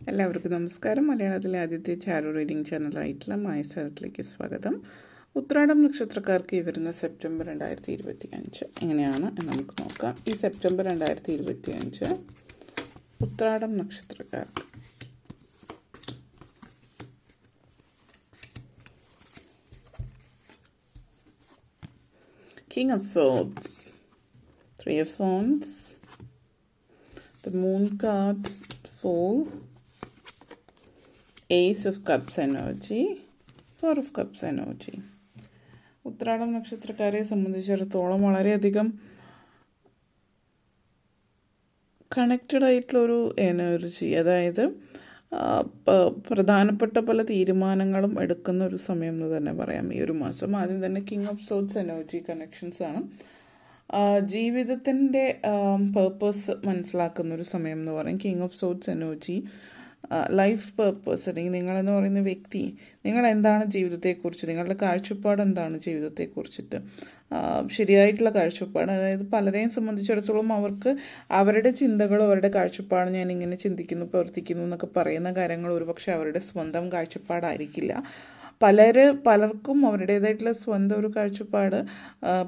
എല്ലാവർക്കും നമസ്കാരം. മലയാളത്തിലെ ആദ്യത്തെ ചാരോ റീഡിംഗ് ചാനലായിട്ടുള്ള മായസാരത്തിലേക്ക് സ്വാഗതം. ഉത്രാടം നക്ഷത്രക്കാർക്ക് ഈ വരുന്ന സെപ്റ്റംബർ 2025 എങ്ങനെയാണ് എന്ന് നമുക്ക് നോക്കാം. ഈ സെപ്റ്റംബർ 2025 ഉത്രാടം നക്ഷത്രക്കാർക്ക് King of Swords, Three of Wands, the Moon cards, Fool, Ace of Cups energy, Four of Cups energy. Uthradam നക്ഷത്രക്കാരെ സംബന്ധിച്ചിടത്തോളം വളരെയധികം കണക്റ്റഡ് ആയിട്ടുള്ളൊരു എനർജി, അതായത് പ്രധാനപ്പെട്ട പല തീരുമാനങ്ങളും എടുക്കുന്ന ഒരു സമയം എന്ന് തന്നെ പറയാം ഈ ഒരു മാസം. ആദ്യം തന്നെ king of swords energy connections ആണ്. ജീവിതത്തിൻ്റെ പേർപ്പസ് മനസ്സിലാക്കുന്ന ഒരു സമയം എന്ന് പറയും king of swords energy. Life purpose, അല്ലെങ്കിൽ നിങ്ങളെന്ന് പറയുന്ന വ്യക്തി, നിങ്ങൾ എന്താണ് ജീവിതത്തെക്കുറിച്ച്, നിങ്ങളുടെ കാഴ്ചപ്പാട് എന്താണ് ജീവിതത്തെക്കുറിച്ചിട്ട്, ശരിയായിട്ടുള്ള കാഴ്ചപ്പാട്. അതായത് പലരെയും സംബന്ധിച്ചിടത്തോളം അവർക്ക് അവരുടെ ചിന്തകളോ അവരുടെ കാഴ്ചപ്പാട്, ഞാൻ ഇങ്ങനെ ചിന്തിക്കുന്നു പ്രവർത്തിക്കുന്നു എന്നൊക്കെ പറയുന്ന കാര്യങ്ങൾ ഒരുപക്ഷെ അവരുടെ സ്വന്തം കാഴ്ചപ്പാടായിരിക്കില്ല. പലർക്കും അവരുടേതായിട്ടുള്ള സ്വന്തം ഒരു കാഴ്ചപ്പാട്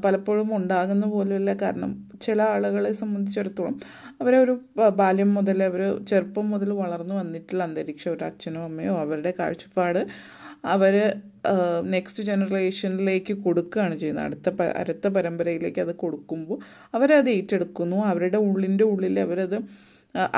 പലപ്പോഴും ഉണ്ടാകുന്ന പോലുമില്ല. കാരണം ചില ആളുകളെ സംബന്ധിച്ചിടത്തോളം അവരെ ഒരു ബാല്യം മുതൽ, അവർ ചെറുപ്പം മുതൽ വളർന്നു വന്നിട്ടുള്ള അന്തരീക്ഷം, ഒരു അച്ഛനോ അമ്മയോ അവരുടെ കാഴ്ചപ്പാട് അവർ നെക്സ്റ്റ് ജനറേഷനിലേക്ക് കൊടുക്കുകയാണ് ചെയ്യുന്നത്. അടുത്ത പരമ്പരയിലേക്ക് അത് കൊടുക്കുമ്പോൾ അവരത് ഏറ്റെടുക്കുന്നു. അവരുടെ ഉള്ളിൽ അവരത്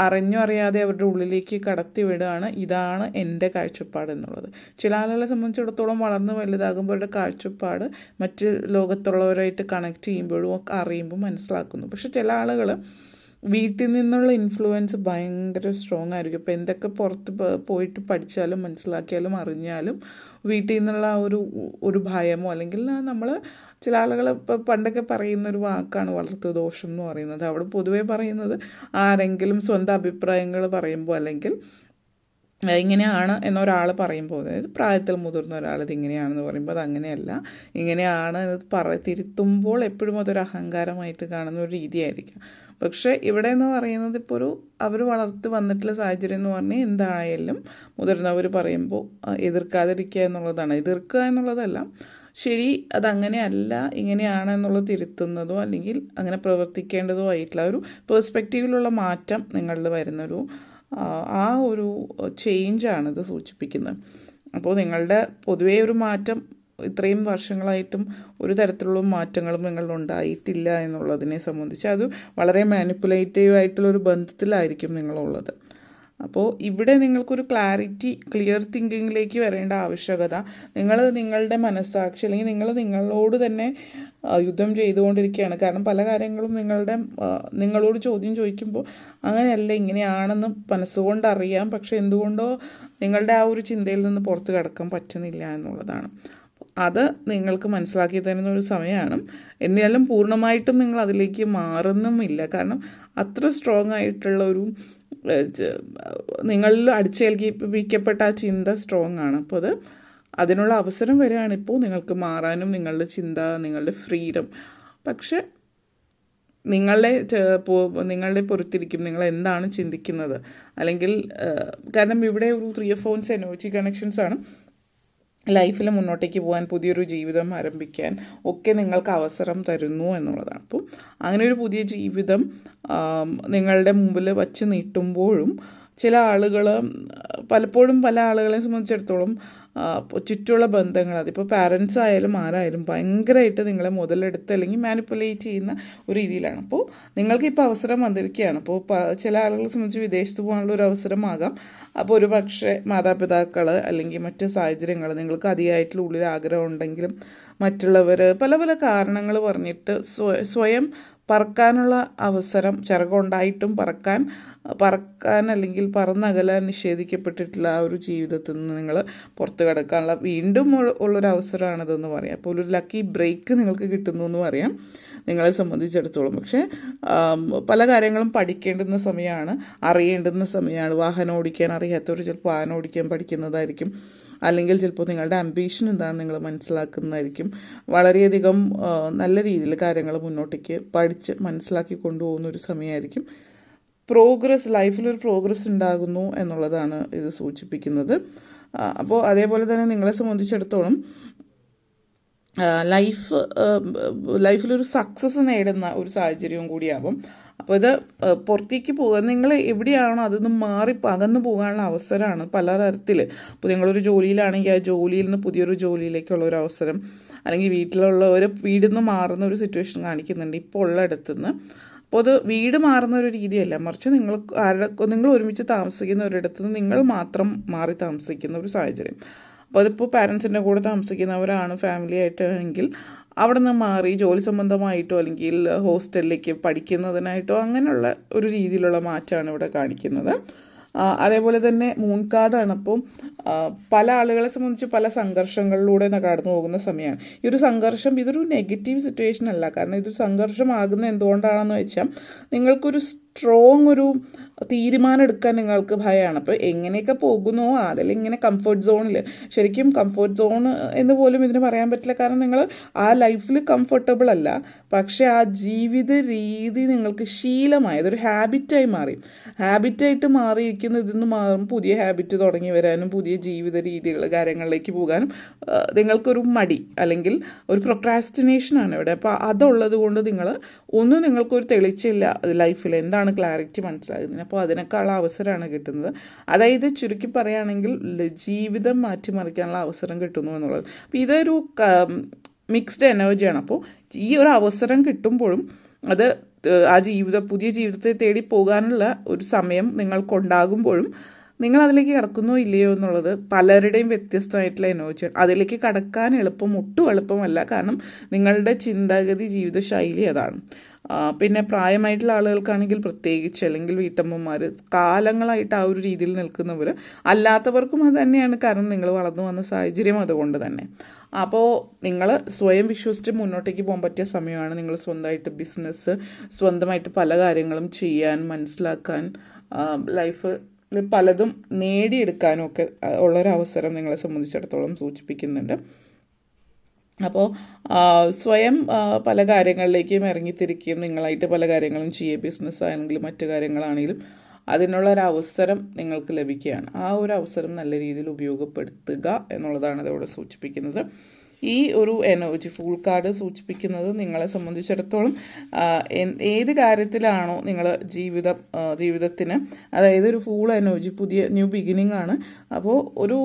അറിഞ്ഞോ അറിയാതെ അവരുടെ ഉള്ളിലേക്ക് കടത്തി വിടുകയാണ്. ഇതാണ് എൻ്റെ കാഴ്ചപ്പാട് എന്നുള്ളത്. ചില ആളുകളെ സംബന്ധിച്ചിടത്തോളം വളർന്ന് വലുതാകുമ്പോൾ അവരുടെ കാഴ്ചപ്പാട് മറ്റ് ലോകത്തുള്ളവരായിട്ട് കണക്ട് ചെയ്യുമ്പോഴും ഒക്കെ അറിയുമ്പോൾ മനസ്സിലാക്കുന്നു. പക്ഷെ ചില ആളുകൾ വീട്ടിൽ നിന്നുള്ള ഇൻഫ്ലുവൻസ് ഭയങ്കര സ്ട്രോങ് ആയിരിക്കും. ഇപ്പോൾ എന്തൊക്കെ പുറത്ത് പോയിട്ട് പഠിച്ചാലും മനസ്സിലാക്കിയാലും അറിഞ്ഞാലും വീട്ടിൽ നിന്നുള്ള ഒരു ഭയമോ, അല്ലെങ്കിൽ നമ്മൾ ചില ആളുകൾ ഇപ്പോൾ പണ്ടൊക്കെ പറയുന്നൊരു വാക്കാണ് വളർത്തു ദോഷം എന്ന് പറയുന്നത്. അവിടെ പൊതുവേ പറയുന്നത് ആരെങ്കിലും സ്വന്തം അഭിപ്രായങ്ങൾ പറയുമ്പോൾ, അല്ലെങ്കിൽ ഇങ്ങനെയാണ് എന്നൊരാൾ പറയുമ്പോൾ, അതായത് പ്രായത്തിൽ മുതിർന്ന ഒരാൾ ഇത് ഇങ്ങനെയാണെന്ന് പറയുമ്പോൾ അത് അങ്ങനെയല്ല, ഇങ്ങനെയാണ് എന്ന് തിരുത്തുമ്പോൾ എപ്പോഴും അതൊരു അഹങ്കാരമായിട്ട് കാണുന്ന ഒരു രീതിയായിരിക്കും. പക്ഷേ ഇവിടെ എന്ന് പറയുന്നത് ഇപ്പോൾ അവർ വളർത്തി വന്നിട്ടുള്ള സാഹചര്യം എന്ന് പറഞ്ഞാൽ എന്തായാലും മുതിർന്നവർ പറയുമ്പോൾ എതിർക്കാതിരിക്കുക എന്നുള്ളതാണ്. എതിർക്കുക എന്നുള്ളതല്ല, ശരി അതങ്ങനെയല്ല ഇങ്ങനെയാണ് എന്നുള്ളത് തിരുത്തുന്നതോ അല്ലെങ്കിൽ അങ്ങനെ പ്രവർത്തിക്കേണ്ടതോ ആയിട്ടുള്ള ഒരു പേഴ്സ്പെക്റ്റീവിലുള്ള മാറ്റം നിങ്ങളിൽ വരുന്നൊരു ആ ഒരു ചേഞ്ചാണ് ഇത് സൂചിപ്പിക്കുന്നത്. അപ്പോൾ നിങ്ങളുടെ പൊതുവേ ഒരു മാറ്റം ഇത്രയും വർഷങ്ങളായിട്ടും ഒരു തരത്തിലുള്ള മാറ്റങ്ങളും നിങ്ങളുണ്ടായിട്ടില്ല എന്നുള്ളതിനെ സംബന്ധിച്ച് അത് വളരെ മാനിപ്പുലേറ്റീവ് ആയിട്ടുള്ളൊരു ബന്ധത്തിലായിരിക്കും നിങ്ങളുള്ളത്. അപ്പോൾ ഇവിടെ നിങ്ങൾക്കൊരു ക്ലിയർ തിങ്കിങ്ങിലേക്ക് വരേണ്ട ആവശ്യകത, നിങ്ങളുടെ മനസ്സാക്ഷി, അല്ലെങ്കിൽ നിങ്ങളോട് തന്നെ യുദ്ധം ചെയ്തുകൊണ്ടിരിക്കുകയാണ്. കാരണം പല കാര്യങ്ങളും നിങ്ങളോട് ചോദ്യം ചോദിക്കുമ്പോൾ അങ്ങനെയല്ല ഇങ്ങനെയാണെന്ന് മനസ്സുകൊണ്ട് അറിയാം, പക്ഷെ എന്തുകൊണ്ടോ നിങ്ങളുടെ ആ ഒരു ചിന്തയിൽ നിന്ന് പുറത്ത് കടക്കാൻ പറ്റുന്നില്ല എന്നുള്ളതാണ്. അത് നിങ്ങൾക്ക് മനസ്സിലാക്കി തരുന്ന ഒരു സമയമാണ്. എന്നാലും പൂർണ്ണമായിട്ടും നിങ്ങൾ അതിലേക്ക് മാറുന്നുമില്ല. കാരണം അത്ര സ്ട്രോങ് ആയിട്ടുള്ള നിങ്ങളിൽ അടിച്ചേൽപ്പിക്കപ്പെട്ട ആ ചിന്ത സ്ട്രോങ് ആണ്. അപ്പോൾ അതിനുള്ള അവസരം വരികയാണ് ഇപ്പോൾ നിങ്ങൾക്ക് മാറാനും, നിങ്ങളുടെ ചിന്ത, നിങ്ങളുടെ ഫ്രീഡം. പക്ഷെ നിങ്ങളെ പൊറുത്തിരിക്കും നിങ്ങൾ എന്താണ് ചിന്തിക്കുന്നത്. അല്ലെങ്കിൽ കാരണം ഇവിടെ ഒരു 3 of Wands എനർജി കണക്ഷൻസ് ആണ്. ലൈഫിൽ മുന്നോട്ടേക്ക് പോകാൻ, പുതിയൊരു ജീവിതം ആരംഭിക്കാൻ ഒക്കെ നിങ്ങൾക്ക് അവസരം തരുന്നു എന്നുള്ളതാണ്. അപ്പോൾ അങ്ങനെ ഒരു പുതിയ ജീവിതം നിങ്ങളുടെ മുമ്പിൽ വച്ച് നീട്ടുമ്പോഴും പലപ്പോഴും പല ആളുകളെ സംബന്ധിച്ചിടത്തോളം ചുറ്റുമുള്ള ബന്ധങ്ങൾ, അതിപ്പോൾ പാരൻസ് ആയാലും ആരായാലും ഭയങ്കരമായിട്ട് നിങ്ങളെ മുതലെടുത്ത് അല്ലെങ്കിൽ മാനിപ്പുലേറ്റ് ചെയ്യുന്ന ഒരു രീതിയിലാണ്. അപ്പോൾ നിങ്ങൾക്കിപ്പോൾ അവസരം വന്നിരിക്കുകയാണ്. അപ്പോൾ ചില ആളുകളെ സംബന്ധിച്ച് വിദേശത്ത് പോകാനുള്ള ഒരു അവസരമാകാം. അപ്പോൾ ഒരു പക്ഷേ മാതാപിതാക്കൾ അല്ലെങ്കിൽ മറ്റ് സാഹചര്യങ്ങൾ, നിങ്ങൾക്ക് അതിയായിട്ടുള്ള ഉള്ളിൽ ആഗ്രഹം ഉണ്ടെങ്കിലും മറ്റുള്ളവർ പല പല കാരണങ്ങൾ പറഞ്ഞിട്ട് സ്വയം പറക്കാനുള്ള അവസരം, ചിറകുണ്ടായിട്ടും പറക്കാൻ അല്ലെങ്കിൽ പറന്നകലാൻ നിഷേധിക്കപ്പെട്ടിട്ടുള്ള ആ ഒരു ജീവിതത്തിൽ നിന്ന് നിങ്ങൾ പുറത്ത് കിടക്കാനുള്ള വീണ്ടും ഉള്ളൊരു അവസരമാണിതെന്ന് പറയാം. അപ്പോൾ ഒരു ലക്കി ബ്രേക്ക് നിങ്ങൾക്ക് കിട്ടുന്നു എന്ന് പറയാം നിങ്ങളെ സംബന്ധിച്ചിടത്തോളം. പക്ഷേ പല കാര്യങ്ങളും പഠിക്കേണ്ടുന്ന സമയമാണ്, അറിയേണ്ടുന്ന സമയമാണ്. വാഹനം ഓടിക്കാൻ അറിയാത്തവർ ചിലപ്പോൾ വാഹനം ഓടിക്കാൻ പഠിക്കുന്നതായിരിക്കും. അല്ലെങ്കിൽ ചിലപ്പോൾ നിങ്ങളുടെ അംബീഷൻ എന്താണെന്ന് നിങ്ങൾ മനസ്സിലാക്കുന്നതായിരിക്കും. വളരെയധികം നല്ല രീതിയിൽ കാര്യങ്ങൾ മുന്നോട്ടേക്ക് പഠിച്ച് മനസ്സിലാക്കി കൊണ്ടുപോകുന്ന ഒരു സമയമായിരിക്കും. ലൈഫിലൊരു പ്രോഗ്രസ് ഉണ്ടാകുന്നു എന്നുള്ളതാണ് ഇത് സൂചിപ്പിക്കുന്നത്. അപ്പോൾ അതേപോലെ തന്നെ നിങ്ങളെ സംബന്ധിച്ചിടത്തോളം ലൈഫിലൊരു സക്സസ് നേടുന്ന ഒരു സാഹചര്യവും കൂടിയാവും. അപ്പോൾ ഇത് പുറത്തേക്ക് പോകുക, നിങ്ങൾ എവിടെയാണോ അതൊന്ന് അകന്നു പോകാനുള്ള അവസരമാണ് പലതരത്തിൽ. അപ്പോൾ നിങ്ങളൊരു ജോലിയിലാണെങ്കിൽ ആ ജോലിയിൽ നിന്ന് പുതിയൊരു ജോലിയിലേക്കുള്ള ഒരു അവസരം, അല്ലെങ്കിൽ വീടിൽ നിന്ന് മാറുന്ന ഒരു സിറ്റുവേഷൻ കാണിക്കുന്നുണ്ട് ഇപ്പോൾ ഉള്ള ഇടത്തുനിന്ന്. അപ്പോൾ അത് വീട് മാറുന്ന ഒരു രീതിയല്ല, മറിച്ച് നിങ്ങൾ ഒരുമിച്ച് താമസിക്കുന്ന ഒരിടത്തു നിന്ന് നിങ്ങൾ മാത്രം മാറി താമസിക്കുന്ന ഒരു സാഹചര്യം. അപ്പോൾ അതിപ്പോൾ പാരൻസിൻ്റെ കൂടെ താമസിക്കുന്നവരാണ്, ഫാമിലി ആയിട്ടാണെങ്കിൽ അവിടെ നിന്ന് മാറി ജോലി സംബന്ധമായിട്ടോ അല്ലെങ്കിൽ ഹോസ്റ്റലിലേക്ക് പഠിക്കുന്നതിനായിട്ടോ അങ്ങനെയുള്ള ഒരു രീതിയിലുള്ള മാറ്റമാണ് ഇവിടെ കാണിക്കുന്നത്. അതേപോലെ തന്നെ മൂൺ കാർഡാണ്. അപ്പോൾ പല ആളുകളെ സംബന്ധിച്ച് പല സംഘർഷങ്ങളിലൂടെ കടന്നു പോകുന്ന സമയമാണ്. ഈ ഒരു സംഘർഷം ഇതൊരു നെഗറ്റീവ് സിറ്റുവേഷൻ അല്ല. കാരണം ഇതൊരു സംഘർഷമാകുന്നത് എന്തുകൊണ്ടാണെന്ന് വെച്ചാൽ നിങ്ങൾക്കൊരു സ്ട്രോങ് ഒരു തീരുമാനം എടുക്കാൻ നിങ്ങൾക്ക് ഭയമാണ്. അപ്പോൾ എങ്ങനെയൊക്കെ പോകുന്നോ അതല്ലെങ്കിൽ ഇങ്ങനെ കംഫർട്ട് സോണിൽ, ശരിക്കും കംഫർട്ട് സോൺ എന്ന് പോലും ഇതിന് പറയാൻ പറ്റില്ല. കാരണം നിങ്ങൾ ആ ലൈഫിൽ കംഫർട്ടബിൾ അല്ല, പക്ഷേ ആ ജീവിത രീതി നിങ്ങൾക്ക് ശീലമായി, അതൊരു ഹാബിറ്റായി ഹാബിറ്റായിട്ട് മാറിയിരിക്കുന്ന ഇതിന്ന് മാറും പുതിയ ഹാബിറ്റ് തുടങ്ങി വരാനും പുതിയ ജീവിത രീതികൾ കാര്യങ്ങളിലേക്ക് പോകാനും നിങ്ങൾക്കൊരു മടി അല്ലെങ്കിൽ ഒരു പ്രൊക്രാസ്റ്റിനേഷനാണ് ഇവിടെ. അപ്പോൾ അതുള്ളത് കൊണ്ട് നിങ്ങൾക്കൊരു തെളിച്ചില്ല ലൈഫിൽ എന്താണ് ക്ലാരിറ്റി മനസ്സിലാകുന്നത്. അപ്പോൾ അതിനേക്കാളുള്ള അവസരമാണ് കിട്ടുന്നത്. അതായത് ചുരുക്കി പറയുകയാണെങ്കിൽ ജീവിതം മാറ്റിമറിക്കാനുള്ള അവസരം കിട്ടുന്നു എന്നുള്ളത്. അപ്പോൾ ഇതൊരു മിക്സ്ഡ് എനർജിയാണ്. അപ്പോൾ ഈ ഒരു അവസരം കിട്ടുമ്പോഴും അത് പുതിയ ജീവിതത്തെ തേടി പോകാനുള്ള ഒരു സമയം നിങ്ങൾക്കുണ്ടാകുമ്പോഴും നിങ്ങൾ അതിലേക്ക് കടക്കുന്നോ ഇല്ലയോ എന്നുള്ളത് പലരുടെയും വ്യത്യസ്തമായിട്ടുള്ള എനർജിയാണ്. അതിലേക്ക് കടക്കാൻ ഒട്ടും എളുപ്പമല്ല. കാരണം നിങ്ങളുടെ ചിന്താഗതി ജീവിതശൈലി അതാണ്. പിന്നെ പ്രായമായിട്ടുള്ള ആളുകൾക്കാണെങ്കിൽ പ്രത്യേകിച്ച്, അല്ലെങ്കിൽ വീട്ടമ്മമാർ കാലങ്ങളായിട്ട് ആ ഒരു രീതിയിൽ നിൽക്കുന്നവർ, അല്ലാത്തവർക്കും അത് തന്നെയാണ്. കാരണം നിങ്ങൾ വളർന്നു വന്ന സാഹചര്യം അതുകൊണ്ട് തന്നെ. അപ്പോൾ നിങ്ങൾ സ്വയം വിശ്വസിച്ച് മുന്നോട്ടേക്ക് പോകാൻ പറ്റിയ സമയമാണ്. നിങ്ങൾ സ്വന്തമായിട്ട് ബിസിനസ്, സ്വന്തമായിട്ട് പല കാര്യങ്ങളും ചെയ്യാൻ, മനസ്സിലാക്കാൻ, ലൈഫ് പലതും നേടിയെടുക്കാനും ഒക്കെ ഉള്ളൊരവസരം നിങ്ങളെ സംബന്ധിച്ചിടത്തോളം സൂചിപ്പിക്കുന്നുണ്ട്. അപ്പോൾ സ്വയം പല കാര്യങ്ങളിലേക്കും ഇറങ്ങിത്തിരിക്കുകയും നിങ്ങളായിട്ട് പല കാര്യങ്ങളും ചെയ്യുക, ബിസിനസ് ആണെങ്കിലും മറ്റു കാര്യങ്ങളാണെങ്കിലും അതിനുള്ളൊരവസരം നിങ്ങൾക്ക് ലഭിക്കുകയാണ്. ആ ഒരു അവസരം നല്ല രീതിയിൽ ഉപയോഗപ്പെടുത്തുക എന്നുള്ളതാണ് അതോടെ സൂചിപ്പിക്കുന്നത്. ഈ ഒരു എനർജി ഫൂൾ കാർഡ് സൂചിപ്പിക്കുന്നത് നിങ്ങളെ സംബന്ധിച്ചിടത്തോളം ഏത് കാര്യത്തിലാണോ നിങ്ങൾ ജീവിതത്തിന്, അതായത് ഒരു ഫൂൾ എനർജി, പുതിയ ന്യൂ ബിഗിനിങ് ആണ്. അപ്പോൾ ഒരു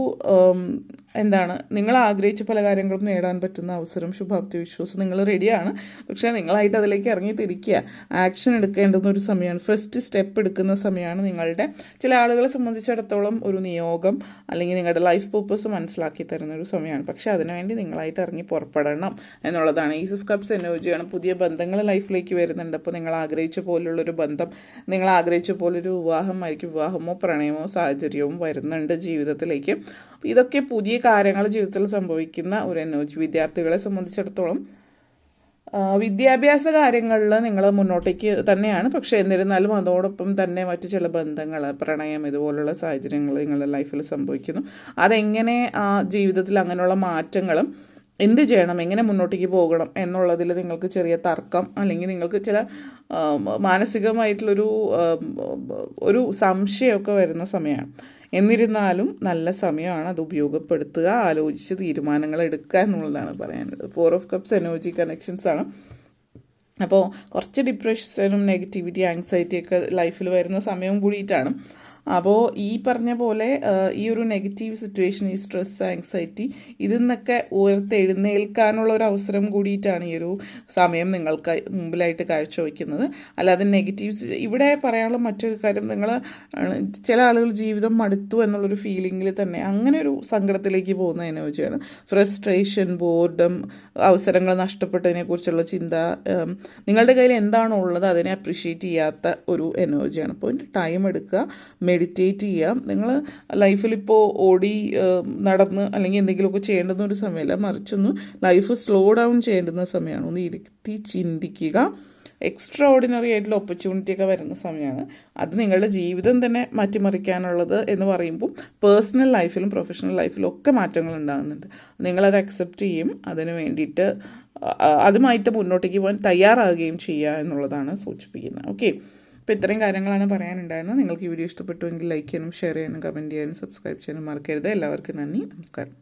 നിങ്ങൾ ആഗ്രഹിച്ച പല കാര്യങ്ങളും നേടാൻ പറ്റുന്ന അവസരം, ശുഭാപ്തി വിശ്വാസം, നിങ്ങൾ റെഡിയാണ്. പക്ഷേ നിങ്ങളായിട്ട് അതിലേക്ക് ഇറങ്ങി തിരിക്കുക, ആക്ഷൻ എടുക്കേണ്ടുന്ന ഒരു സമയമാണ്. ഫസ്റ്റ് സ്റ്റെപ്പ് എടുക്കുന്ന സമയമാണ്. നിങ്ങളുടെ ചില ആളുകളെ സംബന്ധിച്ചിടത്തോളം ഒരു നിയോഗം അല്ലെങ്കിൽ നിങ്ങളുടെ ലൈഫ് പർപ്പസ് മനസ്സിലാക്കി തരുന്ന ഒരു സമയമാണ്. പക്ഷേ അതിനുവേണ്ടി നിങ്ങളായിട്ട് ഇറങ്ങി പുറപ്പെടണം എന്നുള്ളതാണ്. ഈസ് ഓഫ് കപ്സ് എനർജിയാണ്. പുതിയ ബന്ധങ്ങൾ ലൈഫിലേക്ക് വരുന്നുണ്ട്. അപ്പോൾ നിങ്ങൾ ആഗ്രഹിച്ച പോലുള്ളൊരു ബന്ധം, നിങ്ങൾ ആഗ്രഹിച്ച പോലൊരു വിവാഹമോ പ്രണയമോ സാഹചര്യവും വരുന്നുണ്ട് ജീവിതത്തിലേക്ക്. ഇതൊക്കെ പുതിയ കാര്യങ്ങൾ ജീവിതത്തിൽ സംഭവിക്കുന്ന ഒരു എനർജി. വിദ്യാർത്ഥികളെ സംബന്ധിച്ചിടത്തോളം വിദ്യാഭ്യാസ കാര്യങ്ങളിൽ നിങ്ങൾ മുന്നോട്ടേക്ക് തന്നെയാണ്. പക്ഷേ എന്നിരുന്നാലും അതോടൊപ്പം തന്നെ മറ്റു ചില ബന്ധങ്ങൾ, പ്രണയം, ഇതുപോലുള്ള സാഹചര്യങ്ങൾ നിങ്ങളുടെ ലൈഫിൽ സംഭവിക്കുന്നു. അതെങ്ങനെ ജീവിതത്തിൽ അങ്ങനെയുള്ള മാറ്റങ്ങളും എന്ത് ചെയ്യണം, എങ്ങനെ മുന്നോട്ടേക്ക് പോകണം എന്നുള്ളതിൽ നിങ്ങൾക്ക് ചെറിയ തർക്കം അല്ലെങ്കിൽ നിങ്ങൾക്ക് ചില മാനസികമായിട്ടുള്ളൊരു സംശയമൊക്കെ വരുന്ന സമയമാണ്. എന്നിരുന്നാലും നല്ല സമയമാണ്, അത് ഉപയോഗപ്പെടുത്തുക, ആലോചിച്ച് തീരുമാനങ്ങൾ എടുക്കുക എന്നുള്ളതാണ് പറയാനുള്ളത്. 4 ഓഫ് കപ്സ് എനർജി കണക്ഷൻസ് ആണ്. അപ്പോൾ കുറച്ച് ഡിപ്രഷനും നെഗറ്റിവിറ്റി, ആങ്സൈറ്റിയൊക്കെ ലൈഫിൽ വരുന്ന സമയവും കൂടിയിട്ടാണ്. അപ്പോൾ ഈ പറഞ്ഞ പോലെ ഈ ഒരു നെഗറ്റീവ് സിറ്റുവേഷൻ, ഈ സ്ട്രെസ്, ആങ്സൈറ്റി, ഇതിൽ നിന്നൊക്കെ ഉയർത്തെഴുന്നേൽക്കാനുള്ള ഒരു അവസരം കൂടിയിട്ടാണ് ഈ ഒരു സമയം നിങ്ങൾക്ക് മുമ്പിലായിട്ട് കാഴ്ചവെക്കുന്നത്. അല്ലാതെ നെഗറ്റീവ്സ് ഇവിടെ പറയാനുള്ള മറ്റൊരു കാര്യം, ചില ആളുകൾ ജീവിതം മടുത്തു എന്നുള്ളൊരു ഫീലിങ്ങിൽ തന്നെ അങ്ങനെ ഒരു സങ്കടത്തിലേക്ക് പോകുന്ന എനർജിയാണ്. ഫ്രസ്ട്രേഷൻ, ബോർഡം, അവസരങ്ങൾ നഷ്ടപ്പെട്ടതിനെക്കുറിച്ചുള്ള ചിന്ത, നിങ്ങളുടെ കയ്യിൽ എന്താണോ ഉള്ളത് അതിനെ അപ്രിഷ്യേറ്റ് ചെയ്യാത്ത ഒരു എനർജിയാണ്. അപ്പോൾ ടൈം എടുക്കുക, മെഡിറ്റേറ്റ് ചെയ്യാം. നിങ്ങൾ ലൈഫിലിപ്പോൾ ഓടി നടന്ന് അല്ലെങ്കിൽ എന്തെങ്കിലുമൊക്കെ ചെയ്യേണ്ടുന്ന ഒരു സമയമല്ല, മറിച്ചൊന്ന് ലൈഫ് സ്ലോ ഡൗൺ ചെയ്യേണ്ടുന്ന സമയമാണ്. ഒന്ന് ഇരുത്തി ചിന്തിക്കുക. എക്സ്ട്രാ ഓർഡിനറി ആയിട്ടുള്ള ഓപ്പർച്യൂണിറ്റിയൊക്കെ വരുന്ന സമയമാണ്. അത് നിങ്ങളുടെ ജീവിതം തന്നെ മാറ്റിമറിക്കാനുള്ളത് എന്ന് പറയുമ്പോൾ പേഴ്സണൽ ലൈഫിലും പ്രൊഫഷണൽ ലൈഫിലും ഒക്കെ മാറ്റങ്ങൾ ഉണ്ടാകുന്നുണ്ട്. നിങ്ങളത് അക്സെപ്റ്റ് ചെയ്യും, അതിന് വേണ്ടിയിട്ട് അതുമായിട്ട് മുന്നോട്ടേക്ക് പോകാൻ തയ്യാറാകുകയും ചെയ്യുക എന്നുള്ളതാണ് സൂചിപ്പിക്കുന്നത്. ഓക്കെ, അപ്പോൾ ഇത്രയും കാര്യങ്ങളാണ് പറയാനുണ്ടായിരുന്നത്. നിങ്ങൾക്ക് ഈ വീഡിയോ ഇഷ്ടപ്പെട്ടുവെങ്കിൽ ലൈക്ക് ചെയ്യാനും ഷെയർ ചെയ്യാനും കമൻറ്റ് ചെയ്യാനും സബ്സ്ക്രൈബ് ചെയ്യാനും മറക്കരുത്. എല്ലാവർക്കും നന്ദി, നമസ്കാരം.